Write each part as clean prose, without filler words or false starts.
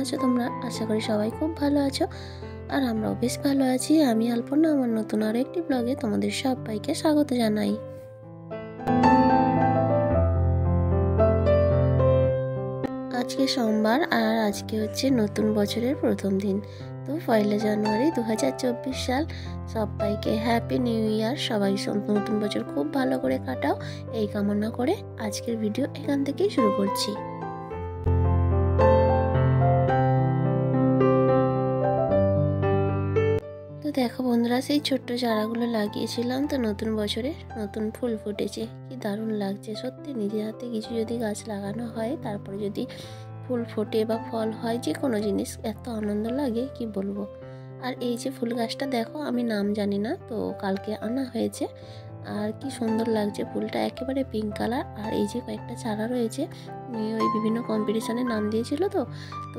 আছো তোমরা? আশা করি সবাই খুব ভালো আছো। আর আমরাও বেশ ভালো আছি। আমি আলপনা, আমার নতুন আরও একটি ব্লগে তোমাদের সবাইকে স্বাগত জানাই। আজকে সোমবার আর আজকে হচ্ছে নতুন বছরের প্রথম দিন। তো 1 জানুয়ারি 2024 সাল। সবাইকে হ্যাপি নিউ ইয়ার। সবাই নতুন বছর খুব ভালো করে কাটাও, এই কামনা করে আজকের ভিডিও এখান থেকেই শুরু করছি। তো দেখো বন্ধুরা, সেই ছোট্ট চারাগুলো লাগিয়েছিলাম, তো নতুন বছরে নতুন ফুল ফুটেছে। কি দারুণ লাগছে সত্যি। নিজের হাতে কিছু যদি গাছ লাগানো হয়, তারপরে যদি ফুল ফোটে বা ফল হয়, যে কোনো জিনিস এত আনন্দ লাগে কি বলবো। আর এই যে ফুল গাছটা দেখো, আমি নাম জানি না, তো কালকে আনা হয়েছে। আর কি সুন্দর লাগছে ফুলটা, একেবারে পিঙ্ক কালার। আর এই যে কয়েকটা চারা রয়েছে, ওই বিভিন্ন কম্পিটিশানে নাম দিয়েছিল, তো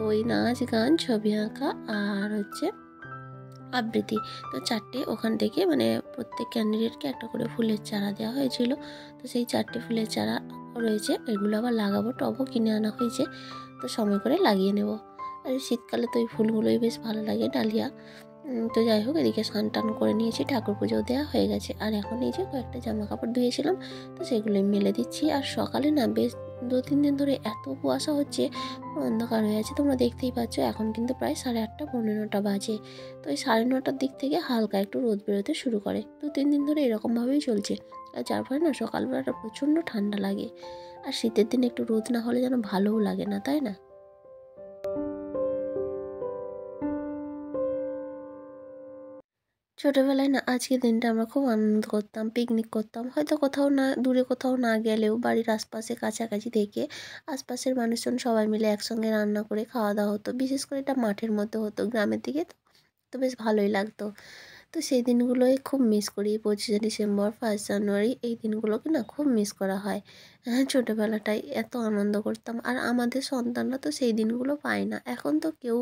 ওই নাচ গান ছবি আঁকা আর হচ্ছে আবৃত্তি, তো 4টে ওখান থেকে মানে প্রত্যেক ক্যান্ডিডেটকে একটা করে ফুলের চারা দেওয়া হয়েছিল। তো সেই 4টে ফুলের চারা রয়েছে, এগুলো আবার লাগাবো। টবও কিনে আনা হয়েছে, তো সময় করে লাগিয়ে নেব। আর শীতকালে তো এই ফুলগুলোই বেশ ভালো লাগে, ডালিয়া। তো যাই হোক, এদিকে স্নান টান করে নিয়েছি, ঠাকুর পুজোও দেওয়া হয়ে গেছে। আর এখন এই যে কয়েকটা জামা কাপড় ধুয়েছিলাম, তো সেগুলোই মেলে দিচ্ছি। আর সকালে না বেশ 2-3 দিন ধরে এত কুয়াশা হচ্ছে, অন্ধকার হয়ে আছে, তোমরা দেখতেই পাচ্ছ। এখন কিন্তু প্রায় 8:30 পৌনে 9টা বাজে। তো এই 9:30টার দিক থেকে হালকা একটু রোদ বেরোতে শুরু করে। 2-3 দিন ধরে এরকমভাবেই চলছে। আর যার ফলে না সকালবেলাটা প্রচণ্ড ঠান্ডা লাগে। আর শীতের দিনে একটু রোদ না হলে যেন ভালোও লাগে না, তাই না? ছোটোবেলায় না আজকের দিনটা আমরা খুব আনন্দ করতাম, পিকনিক করতাম। হয়তো কোথাও না, দূরে কোথাও না গেলেও বাড়ির আশপাশে কাছাকাছি থেকে আশপাশের মানুষজন সবাই মিলে একসঙ্গে রান্না করে খাওয়া দাওয়া হতো। বিশেষ করে এটা মাঠের মধ্যে হতো, গ্রামের দিকে তো বেশ ভালোই লাগতো। তো সেই দিনগুলোই খুব মিস করি। 25শে ডিসেম্বর, 1 জানুয়ারি, এই দিনগুলোকে না খুব মিস করা হয়। হ্যাঁ, ছোটোবেলাটায় এত আনন্দ করতাম। আর আমাদের সন্তানরা তো সেই দিনগুলো পায় না। এখন তো কেউ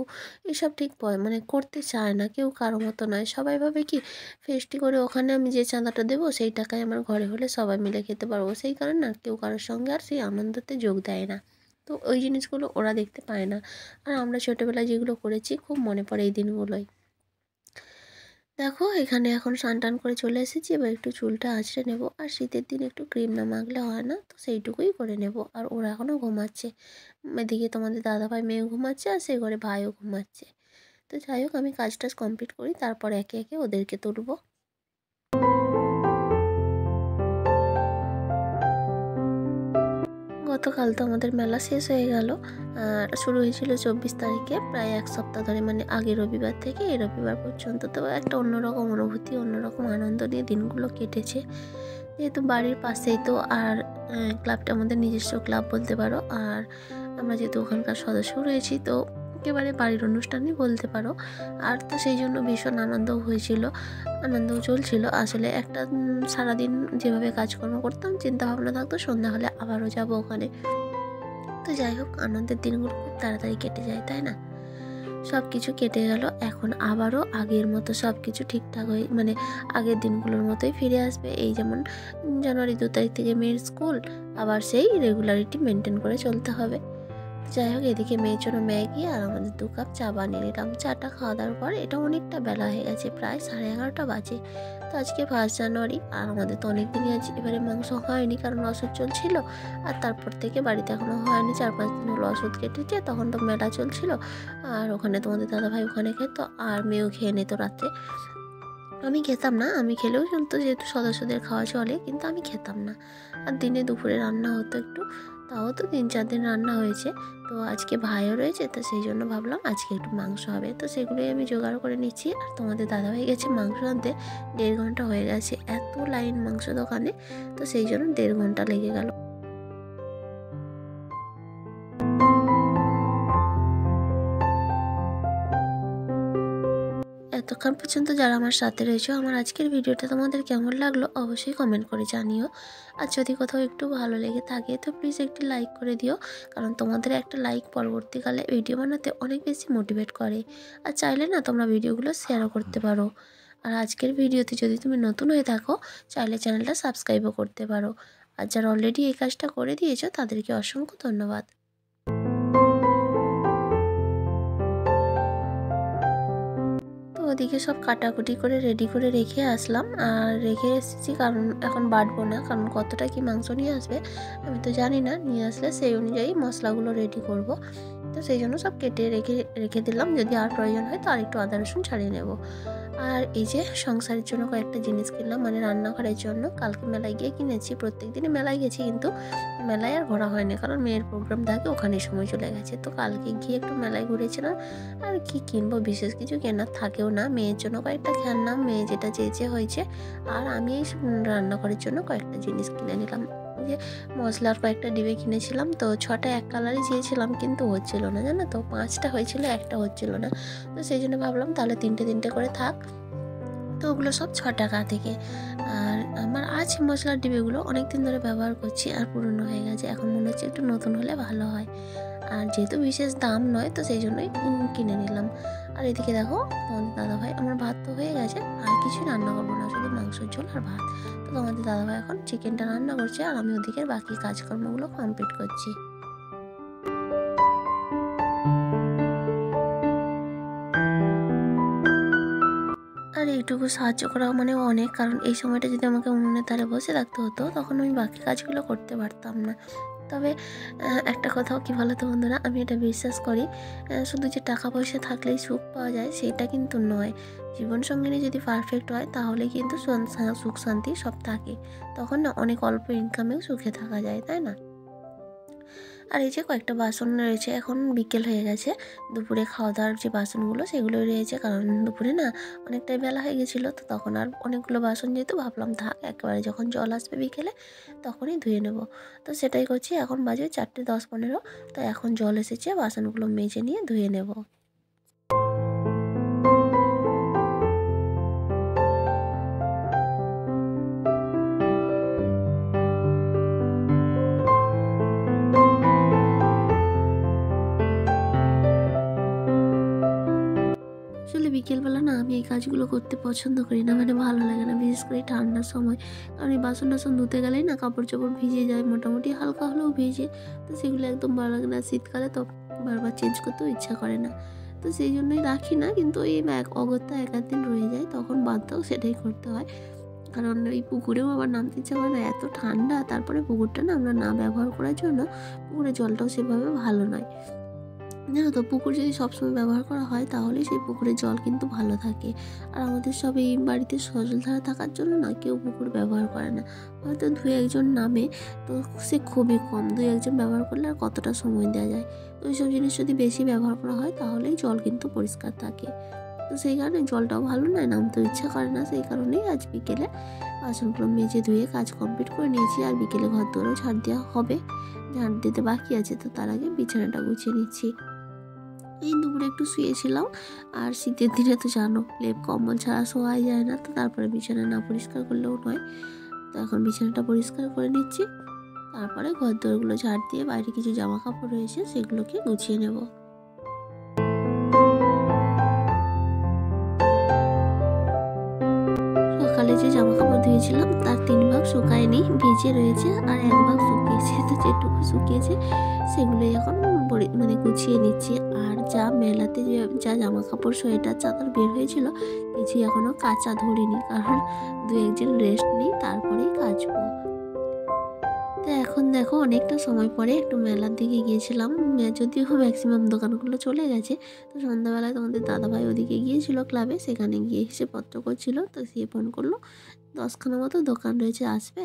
এসব ঠিক মানে করতে চায় না, কেউ কারো মতো নয়। সবাই ভাবে কি, ফেস্টি করে ওখানে আমি যে চাঁদাটা দেবো, সেই টাকায় আমার ঘরে হলে সবাই মিলে খেতে পারবো। সেই কারণে না কেউ কারোর সঙ্গে আর সেই আনন্দতে যোগ দেয় না। তো ওই জিনিসগুলো ওরা দেখতে পায় না। আর আমরা ছোটোবেলায় যেগুলো করেছি খুব মনে পড়ে এই দিনগুলোই। দেখো এখানে এখন স্নান টান করে চলে এসেছি, এবার একটু চুলটা আঁচড়ে নেব। আর শীতের দিন একটু ক্রিম না মাখলে হয় না, তো সেইটুকুই করে নেব। আর ওরা এখনও ঘুমাচ্ছে। এদিকে তোমাদের দাদাভাই মেয়ে ঘুমাচ্ছে, আর সেই ঘরে ভাইও ঘুমাচ্ছে। তো যাই হোক, আমি কাজ টাজ কমপ্লিট করি, তারপর একে একে ওদেরকে তুলব। গতকাল তো আমাদের মেলা শেষ হয়ে গেল। আর শুরু হয়েছিল 24 তারিখে, প্রায় 1 সপ্তাহ ধরে, মানে আগের রবিবার থেকে এই রবিবার পর্যন্ত। তো একটা অন্যরকম অনুভূতি, অন্যরকম আনন্দ নিয়ে দিনগুলো কেটেছে। যেহেতু বাড়ির পাশেই তো, আর ক্লাবটা আমাদের নিজস্ব ক্লাব বলতে পারো। আর আমরা যেহেতু ওখানকার সদস্য রয়েছি, তো একেবারে বাড়ির অনুষ্ঠানই বলতে পারো। আর তো সেই জন্য ভীষণ আনন্দও হয়েছিল, আনন্দও চলছিল। আসলে একটা সারাদিন যেভাবে কাজকর্ম করতাম, চিন্তা ভাবনা থাকতো সন্ধ্যা হলে আবারও যাব ওখানে। তো যাই হোক, আনন্দের দিনগুলো খুব তাড়াতাড়ি কেটে যায়, তাই না? সব কিছু কেটে গেল, এখন আবারও আগের মতো সব কিছু ঠিকঠাক হয়ে, মানে আগের দিনগুলোর মতোই ফিরে আসবে। এই যেমন জানুয়ারি 2 তারিখ থেকে মেয়ের স্কুল, আবার সেই রেগুলারিটি মেনটেন করে চলতে হবে। যাই হোক, এদিকে মেয়ের জন্য ম্যাগি আর আমাদের 2 কাপ চা বানিয়ে নিলাম। চাটা খাওয়া দাওয়ার পর, এটা অনেকটা বেলা হয়ে গেছে, প্রায় 11:30টা বাজে। তো আজকে 1 জানুয়ারি, আর আমাদের তো অনেক দিনই আছে। এবারে মাংস হয়নি, কারণ ওষুধ চলছিল। আর তারপর থেকে বাড়িতে এখনও হয়নি, 4-5 দিন হলো ওষুধ কেটেছে, তখন তো মেলা চলছিল। আর ওখানে তোমাদের দাদাভাই ওখানে খেত, আর মেয়েও খেয়ে নিত রাত্রে। আমি খেতাম না, আমি খেলেও চলতো, যেহেতু সদস্যদের খাওয়া চলে, কিন্তু আমি খেতাম না। আর দিনে দুপুরে রান্না হতো একটু, তাও তো 3-4 দিন রান্না হয়েছে। তো আজকে ভাইও রয়েছে, তো সেই জন্য ভাবলাম আজকে একটু মাংস হবে, তো সেগুলোই আমি জোগাড় করে নিচ্ছি। আর তোমাদের দাদাভাই গেছে মাংস আনতে, 1.5 ঘন্টা হয়ে গেছে, এত লাইন মাংস দোকানে, তো সেই জন্য 1.5 ঘন্টা লেগে গেল। এতক্ষণ পর্যন্ত যারা আমার সাথে রয়েছে, আমার আজকের ভিডিওটা তোমাদের কেমন লাগলো অবশ্যই কমেন্ট করে জানিও। আর যদি কোথাও একটু ভালো লেগে থাকে, তো প্লিজ একটি লাইক করে দিও, কারণ তোমাদের একটা লাইক পরবর্তীকালে ভিডিও বানাতে অনেক বেশি মোটিভেট করে। আর চাইলে না তোমরা ভিডিওগুলো শেয়ারও করতে পারো। আর আজকের ভিডিওতে যদি তুমি নতুন হয়ে থাকো, চাইলে চ্যানেলটা সাবস্ক্রাইবও করতে পারো। আর যারা অলরেডি এই কাজটা করে দিয়েছো, তাদেরকে অসংখ্য ধন্যবাদ। ওদিকে সব কাটাকুটি করে রেডি করে রেখে আসলাম, আর রেখে এসেছি কারণ এখন বাটবো না, কারণ কতটা কি মাংস নিয়ে আসবে আমি তো জানি না। নিয়ে আসলে সেই অনুযায়ী মশলাগুলো রেডি করব। তো সেই জন্য সব কেটে রেখে রেখে দিলাম, যদি আর প্রয়োজন হয় তো আর একটু আদা রসুন ছাড়িয়ে নেব। আর এই যে সংসারের জন্য কয়েকটা জিনিস কিনলাম, মানে রান্নাঘরের জন্য। কালকে মেলায় গিয়ে কিনেছি, প্রত্যেক দিনই মেলায় গেছি, কিন্তু মেলায় আর ঘোরা হয়নি কারণ মেয়ের প্রোগ্রাম থাকে, ওখানে সময় চলে গেছে। তো কালকে গিয়ে একটু মেলায় ঘুরেছিলাম। আর কি কিনবো, বিশেষ কিছু কেনার থাকেও না। মেয়ের জন্য কয়েকটা খেলনা, মেয়ে যেটা চেয়েছে হয়েছে। আর আমি এই রান্নাঘরের জন্য কয়েকটা জিনিস কিনে নিলাম। যে মশলার কয়েকটা ডিবে কিনেছিলাম, তো 6টা এক কালারই চেয়েছিলাম কিন্তু হচ্ছিল না, জানো তো। 5টা হয়েছিল, একটা হচ্ছিল না। তো সেই জন্য ভাবলাম তাহলে 3টে করে থাক। তো ওগুলো সব 6 টাকা থেকে। আর আমার আছে মশলার ডিবেগুলো, অনেক দিন ধরে ব্যবহার করছি, আর পুরনো হয়ে গেছে। এখন মনে হচ্ছে একটু নতুন হলে ভালো হয়। আর যেহেতু বিশেষ দাম নয়, তো সেই জন্যই কিনে নিলাম। আর এদিকে দেখো তোমাদের দাদাভাই, আমার ভাত তো হয়ে গেছে, আর কিছু রান্না করবো না, শুধু মাংসের ঝোল আর ভাত। তো তোমাদের দাদাভাই এখন চিকেনটা রান্না করছে, আর আমি ওদিকে বাকি কাজকর্মগুলো কমপ্লিট করছি। আর এইটুকু সাহায্য করা মানে অনেক, কারণ এই সময়টা যদি আমাকে উনুনের ধারে বসে থাকতে হতো, তখন আমি বাকি কাজগুলো করতে পারতাম না। তবে একটা কথাও কি বলো তো বন্ধুরা, আমি এটা বিশ্বাস করি, শুধু যে টাকা পয়সা থাকলেই সুখ পাওয়া যায় সেটা কিন্তু নয়। জীবনসঙ্গিনী যদি পারফেক্ট হয় তাহলে কিন্তু সুখ শান্তি সব থাকে। তখন না অনেক অল্প ইনকামেও সুখে থাকা যায়, তাই না? আর এই যে কয়েকটা বাসন রয়েছে, এখন বিকেল হয়ে গেছে। দুপুরে খাওয়া দাওয়ার যে বাসনগুলো সেগুলো রয়েছে, কারণ দুপুরে না অনেকটাই বেলা হয়ে গেছিলো। তো তখন আর অনেকগুলো বাসন, যেহেতু ভাবলাম থাক, একেবারে যখন জল আসবে বিকেলে তখনই ধুয়ে নেব। তো সেটাই করছি। এখন বাজে 4:10-15। তো এখন জল এসেছে, বাসনগুলো মেজে নিয়ে ধুয়ে নেব। আসলে বিকেলবেলা না আমি এই কাজগুলো করতে পছন্দ করি না, মানে ভালো লাগে না, বিশেষ করে ঠান্ডার সময়। কারণ এই বাসন টাসন ধুতে গেলেই না কাপড় চোপড় ভিজে যায়, মোটামুটি হালকা হলেও ভিজে। তো সেগুলো একদম ভালো লাগে না। শীতকালে তো বারবার চেঞ্জ করতেও ইচ্ছা করে না। তো সেই জন্যই রাখি না, কিন্তু এই অগত্যা 1-8 দিন রয়ে যায়, তখন বাধ্য সেটাই করতে হয়। কারণ এই পুকুরেও আবার নামতে ইচ্ছা করে না, এত ঠান্ডা। তারপরে পুকুরটা না আমরা না ব্যবহার করার জন্য পুকুরের জলটাও সেভাবে ভালো নয়, জানো তো। পুকুর যদি সবসময় ব্যবহার করা হয় তাহলে সেই পুকুরের জল কিন্তু ভালো থাকে। আর আমাদের সব এই বাড়িতে সজলধারা থাকার জন্য না কেউ পুকুর ব্যবহার করে না। হয়তো 2-1 জন নামে, তো সে খুবই কম। 2-1 জন ব্যবহার করলে আর কতটা সময় দেওয়া যায়। তো ওইসব জিনিস যদি বেশি ব্যবহার করা হয় তাহলেই জল কিন্তু পরিষ্কার থাকে। তো সেই কারণে জলটাও ভালো নয়, নামতেও ইচ্ছা করে না। সেই কারণেই আজ বিকেলে বাসনগুলো মেজে ধুয়ে কাজ কমপ্লিট করে নিয়েছি। আর বিকেলে ঘর দৌড়েও ঝাড় দেওয়া হবে, ঝাড় দিতে বাকি আছে। তো তার আগে বিছানাটা গুছিয়ে নিচ্ছি। এই দুপুরে একটু শুয়েছিলাম, আর শীতের দিনে তো জানো লেপ কম্বল ছাড়া শোয়াই যায় না। তো তারপরে বিছানা না পরিষ্কার করলেও নয়। তো এখন বিছানাটা পরিষ্কার করে নিচ্ছি, তারপরে ঘর দোরগুলো ঝাড় দিয়ে বাইরে কিছু জামা কাপড় রয়েছে সেগুলোকে গুছিয়ে নেব। সকালে যে জামা কাপড় ধুয়েছিলাম তার 3 ভাগ শুকায়নি, ভিজে রয়েছে, আর 1 ভাগ শুকিয়েছে। তো যেটুকু শুকিয়েছে সেগুলোই এখন মানে গুছিয়ে নিচ্ছি। আর যা মেলাতে যা জামা কাপড়, সোয়েটার, চাদর বের হয়েছিল, কিছুই এখনো কাচা ধরিনি, কারণ 2-1 দিন রেস্ট নিই, তারপরেই কাচবো। তো এখন দেখো অনেকটা সময় পরে একটু মেলার দিকে গিয়েছিলাম। যদিও ম্যাক্সিমাম দোকানগুলো চলে গেছে। তো সন্ধ্যাবেলায় তোমাদের দাদাভাই ওদিকে গিয়েছিল ক্লাবে, সেখানে গিয়ে হিসেবপত্র করছিল। তো সে ফোন করলো 10খানা মতো দোকান রয়েছে, আসবে।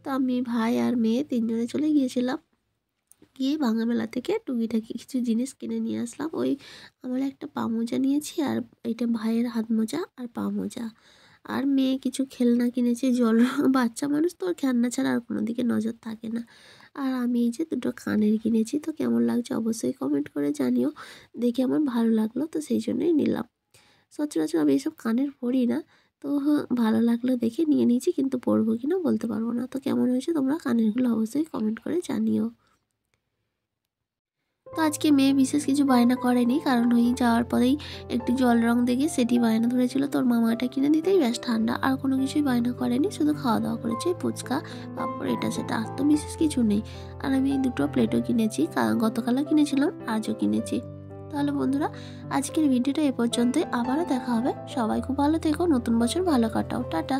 তো আমি, ভাই আর মেয়ে 3জনে চলে গিয়েছিলাম। গিয়ে ভাঙা মেলা থেকে টুকিটাকি কিছু জিনিস কিনে নিয়ে আসলাম। ওই আমার একটা পা মোজা নিয়েছি, আর এটা ভাইয়ের হাত মোজা আর পা মোজা। আর মেয়ে কিছু খেলনা কিনেছে, জল। বাচ্চা মানুষ তো, ওর খেলনা ছাড়া আর কোনো দিকে নজর থাকে না। আর আমি এই যে 2টো কানের কিনেছি। তো কেমন লাগছে অবশ্যই কমেন্ট করে জানিও। দেখে আমার ভালো লাগলো, তো সেই জন্যই নিলাম। সচরাচর আমি এইসব কানের পরি না, তো ভালো লাগলো দেখে নিয়ে নিয়েছি, কিন্তু পরবো কিনা বলতে পারবো না। তো কেমন হয়েছে তোমরা কানেরগুলো অবশ্যই কমেন্ট করে জানিও। তো আজকে মেয়ে বিশেষ কিছু বায়না করেনি, কারণ ওই যাওয়ার পরেই একটু জল রং দেখে সেটি বায়না ধরেছিল, তোর মামা এটা কিনে দিতেই ব্যাস ঠান্ডা। আর কোনো কিছুই বায়না করেনি, শুধু খাওয়া দাওয়া করেছে, ফুচকা, পাঁপড়, এটা সেটা। আর তো বিশেষ কিছু নেই। আর আমি এই 2টো প্লেটও কিনেছি, গতকালও কিনেছিলাম, আজও কিনেছি। তাহলে বন্ধুরা আজকের ভিডিওটা এ পর্যন্তই, আবারও দেখা হবে। সবাই খুব ভালো থেকো, নতুন বছর ভালো কাটাও, টাটা।